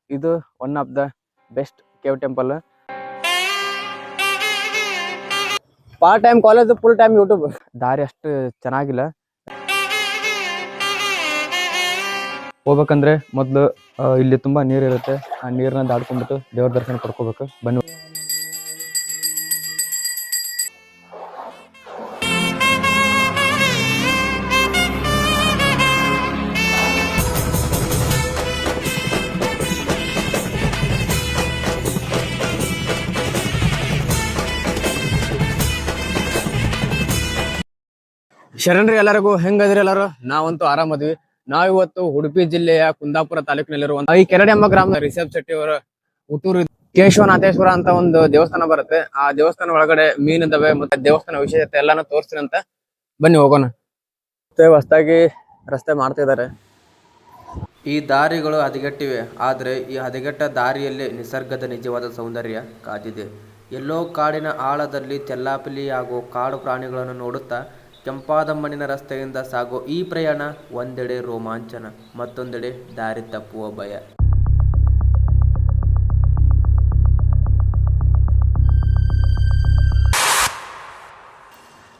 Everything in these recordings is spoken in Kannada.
ಇದು one of the best cave temple. Part time college, full time YouTube. ದಾರಿ ಅಷ್ಟು ಚೆನ್ನಾಗಿಲ್ಲ. ಹೋಗ್ಬೇಕಂದ್ರೆ ಮೊದಲು ಇಲ್ಲಿ ತುಂಬಾ ನೀರು ಇರುತ್ತೆ. ಆ ನೀರನ್ನ ದಾಟ್ಕೊಂಡ್ಬಿಟ್ಟು ದೇವ್ರ ದರ್ಶನ ಪಡ್ಕೋಬೇಕು. ಬನ್ನಿ. ಶರಣ್ರಿ ಎಲ್ಲರಿಗೂ, ಹೆಂಗದ್ರಿ ಎಲ್ಲರೂ? ನಾವಂತೂ ಆರಾಮದ್ವಿ. ನಾವಿವತ್ತು ಉಡುಪಿ ಜಿಲ್ಲೆಯ ಕುಂದಾಪುರ ತಾಲೂಕಿನಲ್ಲಿರುವ ಈ ಕೆರಡೆಮ್ಮ ಗ್ರಾಮದ ರಿಷಬ್ ಶೆಟ್ಟಿ ಅವರ ಹುಟ್ಟೂರು ಕೇಶವನಾಥೇಶ್ವರ ಅಂತ ಒಂದು ದೇವಸ್ಥಾನ ಬರುತ್ತೆ. ಆ ದೇವಸ್ಥಾನ ಒಳಗಡೆ ಮೀನಿದಾವೆ, ಮತ್ತೆ ದೇವಸ್ಥಾನ ವಿಶೇಷತೆ ಎಲ್ಲಾನು ತೋರಿಸ್ತೀನಿ ಅಂತ ಬನ್ನಿ ಹೋಗೋಣ. ಹೊಸದಾಗಿ ರಸ್ತೆ ಮಾಡ್ತಾ ಇದ್ದಾರೆ. ಈ ದಾರಿಗಳು ಹದಗೆಟ್ಟಿವೆ, ಆದರೆ ಈ ಹದಗೆಟ್ಟ ದಾರಿಯಲ್ಲಿ ನಿಸರ್ಗದ ನಿಜವಾದ ಸೌಂದರ್ಯ ಕಾದಿದೆ. ಎಲ್ಲೋ ಕಾಡಿನ ಆಳದಲ್ಲಿ ಚೆಲ್ಲಾಪಿಲಿ ಹಾಗೂ ಕಾಡು ಪ್ರಾಣಿಗಳನ್ನು ನೋಡುತ್ತಾ ಕೆಂಪಾದ ಮಣ್ಣಿನ ರಸ್ತೆಯಿಂದ ಸಾಗೋ ಈ ಪ್ರಯಾಣ ಒಂದೆಡೆ ರೋಮಾಂಚನ, ಮತ್ತೊಂದೆಡೆ ದಾರಿ ತಪ್ಪುವ ಭಯ.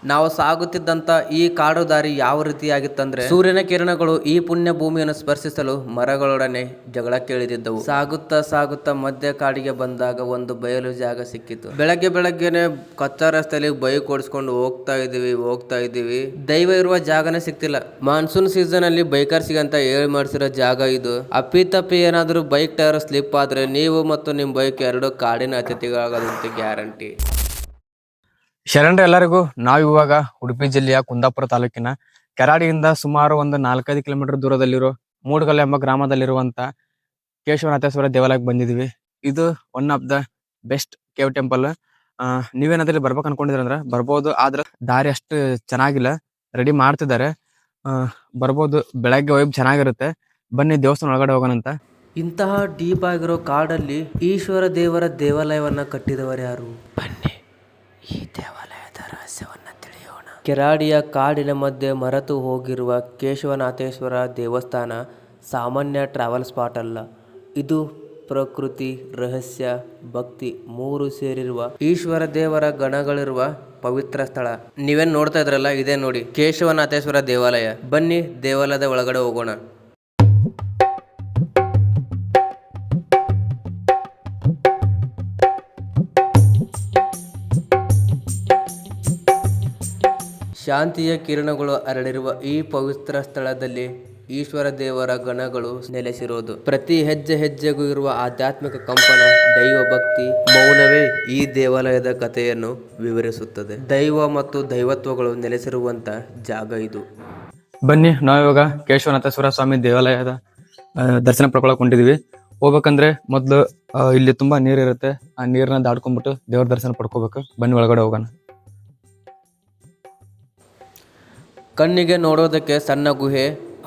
ನಾವು ಸಾಗುತ್ತಿದ್ದಂಥ ಈ ಕಾಡು ದಾರಿ ಯಾವ ರೀತಿಯಾಗಿತ್ತಂದ್ರೆ, ಸೂರ್ಯನ ಕಿರಣಗಳು ಈ ಪುಣ್ಯ ಭೂಮಿಯನ್ನು ಸ್ಪರ್ಶಿಸಲು ಮರಗಳೊಡನೆ ಜಗಳಕ್ಕೆ ಇಳಿದಿದ್ದವು. ಸಾಗುತ್ತಾ ಸಾಗುತ್ತಾ ಮಧ್ಯ ಕಾಡಿಗೆ ಬಂದಾಗ ಒಂದು ಬಯಲು ಜಾಗ ಸಿಕ್ಕಿತು. ಬೆಳಗ್ಗೆನೆ ಕಚ್ಚಾ ರಸ್ತೆಯಲ್ಲಿ ಬೈಕ್ ಓಡಿಸ್ಕೊಂಡು ಹೋಗ್ತಾ ಇದೀವಿ. ದೈವ ಇರುವ ಜಾಗನೇ ಸಿಕ್ತಿಲ್ಲ. ಮಾನ್ಸೂನ್ ಸೀಸನ್ ಅಲ್ಲಿ ಬೈಕರ್ಸ್ಗೆ ಅಂತ ಹೇಳಿ ಮಾಡಿಸಿರೋ ಜಾಗ ಇದು. ಅಪ್ಪಿತಪ್ಪಿ ಏನಾದರೂ ಬೈಕ್ ಟೈರ್ ಸ್ಲಿಪ್ ಆದ್ರೆ ನೀವು ಮತ್ತು ನಿಮ್ ಬೈಕ್ ಎರಡು ಕಾಡಿನ ಅತಿಥಿಗಳಾಗೋದಂತೆ ಗ್ಯಾರಂಟಿ. ಶರಣ್ರಿ ಎಲ್ಲರಿಗೂ, ನಾವಿವಾಗ ಉಡುಪಿ ಜಿಲ್ಲೆಯ ಕುಂದಾಪುರ ತಾಲೂಕಿನ ಕೆರಾಡಿಯಿಂದ ಸುಮಾರು ಒಂದು 4-5 ಕಿಲೋಮೀಟರ್ ದೂರದಲ್ಲಿರೋ ಮೂಡಗಲ್ ಎಂಬ ಗ್ರಾಮದಲ್ಲಿರುವಂತ ಕೇಶವನಾಥೇಶ್ವರ ದೇವಾಲಯಕ್ಕೆ ಬಂದಿದೀವಿ. ಇದು one of the best cave temple. ನೀವೇನಾದ್ರೂ ಬರ್ಬೇಕು ಅನ್ಕೊಂಡಿದ್ರಂದ್ರ ಬರ್ಬೋದು, ಆದ್ರೆ ದಾರಿ ಅಷ್ಟು ಚೆನ್ನಾಗಿಲ್ಲ, ರೆಡಿ ಮಾಡ್ತಿದ್ದಾರೆ. ಬರ್ಬೋದು, ಬೆಳಗ್ಗೆ ವೈಬ್ ಚೆನ್ನಾಗಿರುತ್ತೆ. ಬನ್ನಿ ದೇವಸ್ಥಾನ ಒಳಗಡೆ ಹೋಗೋಣಂತ. ಇಂತಹ ಡೀಪ್ ಆಗಿರೋ ಕಾಡಲ್ಲಿ ಈಶ್ವರ ದೇವರ ದೇವಾಲಯವನ್ನ ಕಟ್ಟಿದವರು ಯಾರು? ಬನ್ನಿ ಈ ದೇವಾಲಯದ ರಹಸ್ಯವನ್ನ ತಿಳಿಯೋಣ. ಕೆರಾಡಿಯ ಕಾಡಿನ ಮಧ್ಯೆ ಮರೆತು ಹೋಗಿರುವ ಕೇಶವನಾಥೇಶ್ವರ ದೇವಸ್ಥಾನ ಸಾಮಾನ್ಯ ಟ್ರಾವೆಲ್ ಸ್ಪಾಟ್ ಅಲ್ಲ. ಇದು ಪ್ರಕೃತಿ, ರಹಸ್ಯ, ಭಕ್ತಿ ಮೂರು ಸೇರಿರುವ ಈಶ್ವರ ದೇವರ ಗಣಗಳಿರುವ ಪವಿತ್ರ ಸ್ಥಳ. ನೀವೇನ್ ನೋಡ್ತಾ ಇದ್ರಲ್ಲ, ಇದೇ ನೋಡಿ ಕೇಶವನಾಥೇಶ್ವರ ದೇವಾಲಯ. ಬನ್ನಿ ದೇವಾಲಯದ ಒಳಗಡೆ ಹೋಗೋಣ. ಶಾಂತಿಯ ಕಿರಣಗಳು ಹರಡಿರುವ ಈ ಪವಿತ್ರ ಸ್ಥಳದಲ್ಲಿ ಈಶ್ವರ ದೇವರ ಗಣಗಳು ನೆಲೆಸಿರೋದು. ಪ್ರತಿ ಹೆಜ್ಜೆ ಹೆಜ್ಜೆಗೂ ಇರುವ ಆಧ್ಯಾತ್ಮಿಕ ಕಂಪನ, ದೈವ ಭಕ್ತಿ, ಮೌನವೇ ಈ ದೇವಾಲಯದ ಕಥೆಯನ್ನು ವಿವರಿಸುತ್ತದೆ. ದೈವ ಮತ್ತು ದೈವತ್ವಗಳು ನೆಲೆಸಿರುವಂತ ಜಾಗ ಇದು. ಬನ್ನಿ, ನಾವಿವಾಗ ಕೇಶವನಾಥೇಶ್ವರ ಸ್ವಾಮಿ ದೇವಾಲಯದ ದರ್ಶನ ಪಡ್ಕೊಳಕ್ ಹೊಂಟಿದೀವಿ. ಹೋಗ್ಬೇಕಂದ್ರೆ ಮೊದ್ಲು ಇಲ್ಲಿ ತುಂಬಾ ನೀರಿರುತ್ತೆ. ಆ ನೀರನ್ನ ದಾಟ್ಕೊಂಡ್ಬಿಟ್ಟು ದೇವ್ರ ದರ್ಶನ ಪಡ್ಕೋಬೇಕು. ಬನ್ನಿ ಒಳಗಡೆ ಹೋಗೋಣ. ಕಣ್ಣಿಗೆ ನೋಡೋದಕ್ಕೆ ಸಣ್ಣ ಗುಹೆ,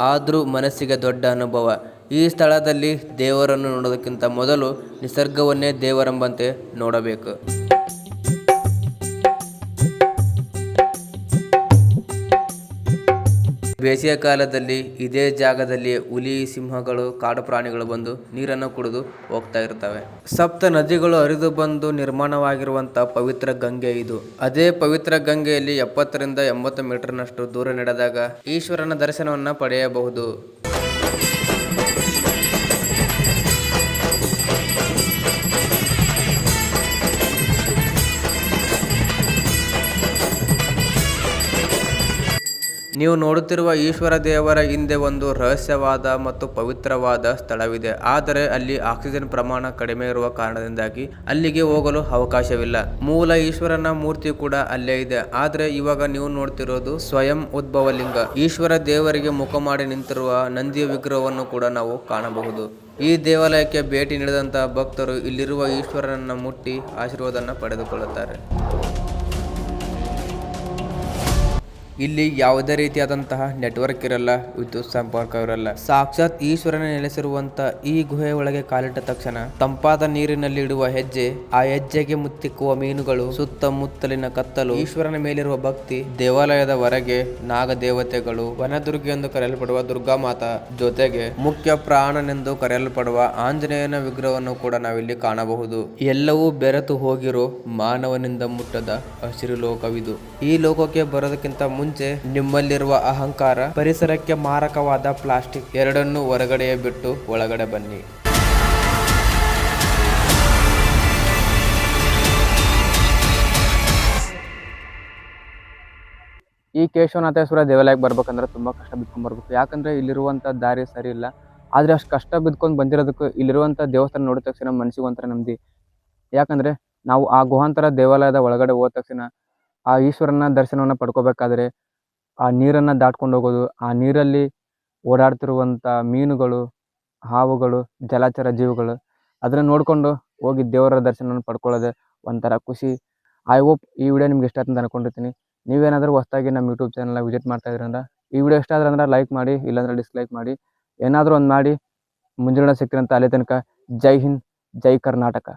ಆದ್ರೂ ಮನಸ್ಸಿಗೆ ದೊಡ್ಡ ಅನುಭವ. ಈ ಸ್ಥಳದಲ್ಲಿ ದೇವರನ್ನು ನೋಡೋದಕ್ಕಿಂತ ಮೊದಲು ನಿಸರ್ಗವನ್ನೇ ದೇವರೆಂಬಂತೆ ನೋಡಬೇಕು. ಬೇಸಿಗೆ ಕಾಲದಲ್ಲಿ ಇದೇ ಜಾಗದಲ್ಲಿ ಹುಲಿ, ಸಿಂಹಗಳು, ಕಾಡು ಪ್ರಾಣಿಗಳು ಬಂದು ನೀರನ್ನು ಕುಡಿದು ಹೋಗ್ತಾ ಇರ್ತವೆ. ಸಪ್ತ ನದಿಗಳು ಹರಿದು ಬಂದು ನಿರ್ಮಾಣವಾಗಿರುವಂತ ಪವಿತ್ರ ಗಂಗೆ ಇದು. ಅದೇ ಪವಿತ್ರ ಗಂಗೆಯಲ್ಲಿ 70ರಿಂದ 80 ಮೀಟರ್ನಷ್ಟು ದೂರ ನಡೆದಾಗ ಈಶ್ವರನ ದರ್ಶನವನ್ನ ಪಡೆಯಬಹುದು. ನೀವು ನೋಡುತ್ತಿರುವ ಈಶ್ವರ ದೇವರ ಹಿಂದೆ ಒಂದು ರಹಸ್ಯವಾದ ಮತ್ತು ಪವಿತ್ರವಾದ ಸ್ಥಳವಿದೆ. ಆದರೆ ಅಲ್ಲಿ ಆಕ್ಸಿಜನ್ ಪ್ರಮಾಣ ಕಡಿಮೆ ಇರುವ ಕಾರಣದಿಂದಾಗಿ ಅಲ್ಲಿಗೆ ಹೋಗಲು ಅವಕಾಶವಿಲ್ಲ. ಮೂಲ ಈಶ್ವರನ ಮೂರ್ತಿ ಕೂಡ ಅಲ್ಲೇ ಇದೆ. ಆದ್ರೆ ಇವಾಗ ನೀವು ನೋಡ್ತಿರೋದು ಸ್ವಯಂ ಉದ್ಭವ ಲಿಂಗ. ಈಶ್ವರ ದೇವರಿಗೆ ಮುಖ ಮಾಡಿ ನಿಂತಿರುವ ನಂದಿಯ ವಿಗ್ರಹವನ್ನು ಕೂಡ ನಾವು ಕಾಣಬಹುದು. ಈ ದೇವಾಲಯಕ್ಕೆ ಭೇಟಿ ನೀಡಿದಂತಹ ಭಕ್ತರು ಇಲ್ಲಿರುವ ಈಶ್ವರನನ್ನ ಮುಟ್ಟಿ ಆಶೀರ್ವಾದನ ಪಡೆದುಕೊಳ್ಳುತ್ತಾರೆ. ಇಲ್ಲಿ ಯಾವುದೇ ರೀತಿಯಾದಂತಹ ನೆಟ್ವರ್ಕ್ ಇರಲ್ಲ, ವಿದ್ಯುತ್ ಸಂಪರ್ಕ ಇರಲ್ಲ. ಸಾಕ್ಷಾತ್ ಈಶ್ವರನ ನೆಲೆಸಿರುವಂತ ಈ ಗುಹೆ ಒಳಗೆ ಕಾಲಿಟ್ಟ ತಕ್ಷಣ ತಂಪಾದ ನೀರಿನಲ್ಲಿ ಇಡುವ ಹೆಜ್ಜೆ, ಆ ಹೆಜ್ಜೆಗೆ ಮುತ್ತಿಕ್ಕುವ ಮೀನುಗಳು, ಸುತ್ತಮುತ್ತಲಿನ ಕತ್ತಲು, ಈಶ್ವರನ ಮೇಲಿರುವ ಭಕ್ತಿ, ದೇವಾಲಯದ ಹೊರಗೆ ನಾಗ ದೇವತೆಗಳು, ವನದುರ್ಗಿ ಎಂದು ಕರೆಯಲ್ಪಡುವ ದುರ್ಗಾ ಮಾತಾ, ಜೊತೆಗೆ ಮುಖ್ಯ ಪ್ರಾಣನೆಂದು ಕರೆಯಲ್ಪಡುವ ಆಂಜನೇಯನ ವಿಗ್ರಹವನ್ನು ಕೂಡ ನಾವಿಲ್ಲಿ ಕಾಣಬಹುದು. ಎಲ್ಲವೂ ಬೆರೆತು ಹೋಗಿರೋ ಮಾನವನಿಂದ ಮುಟ್ಟದ ಹಸಿರು ಲೋಕವಿದು. ಈ ಲೋಕಕ್ಕೆ ಬರೋದಕ್ಕಿಂತ ಮುಂಚೆ ನಿಮ್ಮಲ್ಲಿರುವ ಅಹಂಕಾರ, ಪರಿಸರಕ್ಕೆ ಮಾರಕವಾದ ಪ್ಲಾಸ್ಟಿಕ್ ಎರಡನ್ನೂ ಹೊರಗಡೆಯೇ ಬಿಟ್ಟು ಒಳಗಡೆ ಬನ್ನಿ. ಈ ಕೇಶವನಾಥೇಶ್ವರ ದೇವಾಲಯಕ್ಕೆ ಬರ್ಬೇಕಂದ್ರೆ ತುಂಬ ಕಷ್ಟ ಬಿದ್ಕೊಂಡು ಬರ್ಬೇಕು. ಯಾಕಂದರೆ ಇಲ್ಲಿರುವಂಥ ದಾರಿ ಸರಿ ಇಲ್ಲ. ಆದರೆ ಅಷ್ಟು ಕಷ್ಟ ಬಿದ್ಕೊಂಡು ಬಂದಿರೋದಕ್ಕೂ ಇಲ್ಲಿರುವಂಥ ದೇವಸ್ಥಾನ ನೋಡಿದ ತಕ್ಷಣ ಮನಸ್ಸಿಗೆ ಒಂಥರ ನೆಮ್ಮದಿ. ಯಾಕಂದರೆ ನಾವು ಆ ಗುಹಾಂತರ ದೇವಾಲಯದ ಒಳಗಡೆ ಹೋದ ತಕ್ಷಣ ಆ ಈಶ್ವರನ ದರ್ಶನವನ್ನು ಪಡ್ಕೋಬೇಕಾದ್ರೆ ಆ ನೀರನ್ನು ದಾಟ್ಕೊಂಡು ಹೋಗೋದು, ಆ ನೀರಲ್ಲಿ ಓಡಾಡ್ತಿರುವಂಥ ಮೀನುಗಳು, ಹಾವುಗಳು, ಜಲಚರ ಜೀವಿಗಳು, ಅದನ್ನು ನೋಡಿಕೊಂಡು ಹೋಗಿ ದೇವರ ದರ್ಶನವನ್ನು ಪಡ್ಕೊಳ್ಳೋದೆ ಒಂಥರ ಖುಷಿ. ಐ ಹೋಪ್ ಈ ವಿಡಿಯೋ ನಿಮ್ಗೆ ಇಷ್ಟ ಅಂತ ಅನ್ಕೊಂಡಿರ್ತೀನಿ. ನೀವೇನಾದರೂ ಹೊಸದಾಗಿ ನಮ್ಮ ಯೂಟ್ಯೂಬ್ ಚಾನಲ್ನ ವಿಸಿಟ್ ಮಾಡ್ತಾ ಇದ್ರಿಂದ ಈ ವಿಡಿಯೋ ಇಷ್ಟ ಆದ್ರೆ ಲೈಕ್ ಮಾಡಿ, ಇಲ್ಲಾಂದರೆ ಡಿಸ್ಲೈಕ್ ಮಾಡಿ, ಏನಾದರೂ ಒಂದು ಮಾಡಿ. ಮುಂದಿನ ಸಿಗ್ತೀರಂತ ಅಲ್ಲಿ ತನಕ ಜೈ ಹಿಂದ್, ಜೈ ಕರ್ನಾಟಕ.